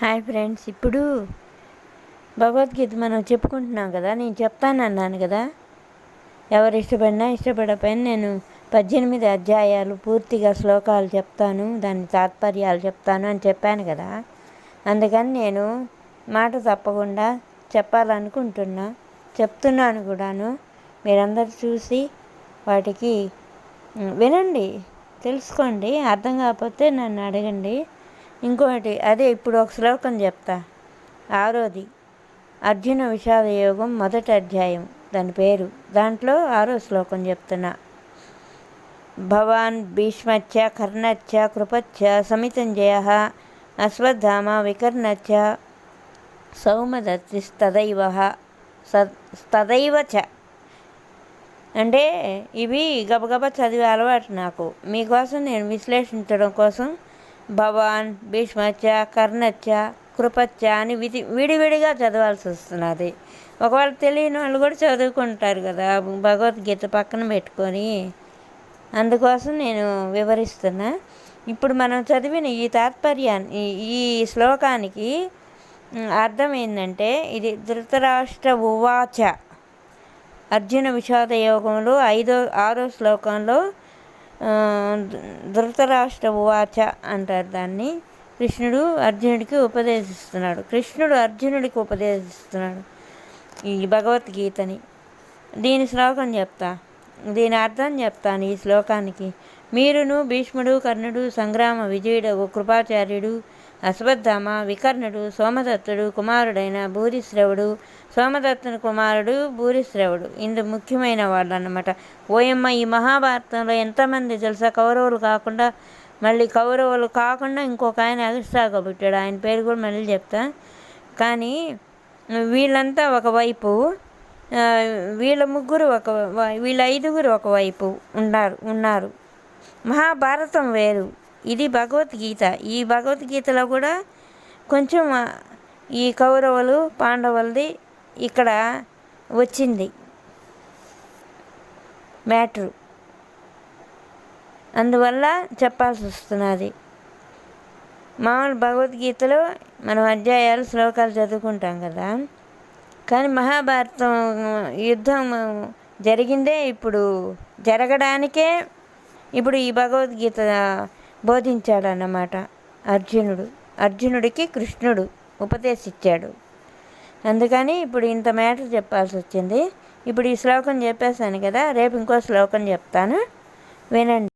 Hi friends, ఇప్పుడు భగవద్గీత మనం చెప్పుకుంటున్నాం కదా. నేను చెప్తానన్నాను కదా, ఎవరు ఇష్టపడినా ఇష్టపడకపోయినా నేను 18 అధ్యాయాలు పూర్తిగా శ్లోకాలు చెప్తాను, దాని తాత్పర్యాలు చెప్తాను అని చెప్పాను కదా. అందుకని నేను మాట తప్పకుండా చెప్తున్నాను కూడాను. మీరందరూ చూసి వాటికి వినండి, తెలుసుకోండి. అర్థం కాకపోతే నన్ను అడగండి. ఇంకోటి అదే, ఇప్పుడు ఒక శ్లోకం చెప్తా. 6వది అర్జున విషాద యోగం, మొదటి అధ్యాయం దాని పేరు. దాంట్లో 6వ శ్లోకం చెప్తున్నా. భవాన్ భీష్మచ్చ కర్ణచ్చ కృపచ్చ సమితంజయ అశ్వత్థామ వికర్ణచ్చ సౌమదత్తిస్తదైవ తదైవ చ. అంటే ఇవి గబగబా చదివే అలవాటు నాకు. మీకోసం నేను విశ్లేషించడం కోసం భవాన్ భీష్మచ్చ కర్ణచ్చ కృపచ్చ అని విడివిడిగా చదవాల్సి వస్తున్నది. ఒకవేళ తెలియని వాళ్ళు కూడా చదువుకుంటారు కదా భగవద్గీత పక్కన పెట్టుకొని. అందుకోసం నేను వివరిస్తున్నా. ఇప్పుడు మనం చదివిన ఈ తాత్పర్యాన్ని, ఈ శ్లోకానికి అర్థం ఏంటంటే, ఇది ధృతరాష్ట్ర ఉవాచ అర్జున విషాద యోగంలో 6వ శ్లోకంలో ధృతరాష్ట్ర ఉవాచ అంటారు దాన్ని. కృష్ణుడు అర్జునుడికి ఉపదేశిస్తున్నాడు ఈ భగవద్గీతని. దీని శ్లోకం చెప్తా, దీని అర్థం చెప్తాను ఈ శ్లోకానికి. మీరును భీష్ముడు కర్ణుడు సంగ్రామ విజయుడు కృపాచార్యుడు అశ్వత్థామ వికర్ణుడు సోమదత్తుడు కుమారుడైన భూరిశ్రవుడు, సోమదత్తుని కుమారుడు భూరిశ్రవుడు ఇందు ముఖ్యమైన వాళ్ళు అన్నమాట. ఓయమ్మ, ఈ మహాభారతంలో ఎంతమంది తెలుసా? కౌరవులు కాకుండా ఇంకొక ఆయన ఎక్స్ట్రాగా పుట్టాడు. ఆయన పేరు కూడా మళ్ళీ చెప్తా. కానీ వీళ్ళంతా ఒకవైపు, వీళ్ళ 5గురు ఒకవైపు ఉన్నారు. మహాభారతం వేరు, ఇది భగవద్గీత. ఈ భగవద్గీతలో కూడా కొంచెం ఈ కౌరవులు పాండవులది ఇక్కడ వచ్చింది మ్యాటరు. అందువల్ల చెప్పాల్సి వస్తున్నది. మామూలు భగవద్గీతలో మనం అధ్యాయాలు శ్లోకాలు చదువుకుంటాం కదా. కానీ మహాభారతం యుద్ధం జరిగిందే జరగడానికే ఇప్పుడు ఈ భగవద్గీత బోధించాడన్నమాట అర్జునుడికి కృష్ణుడు ఉపదేశించాడు. అందుకని ఇప్పుడు ఇంత మ్యాటర్ చెప్పాల్సి వచ్చింది. ఇప్పుడు ఈ శ్లోకం చెప్పేశాను కదా, రేపు ఇంకో శ్లోకం చెప్తాను, వినండి.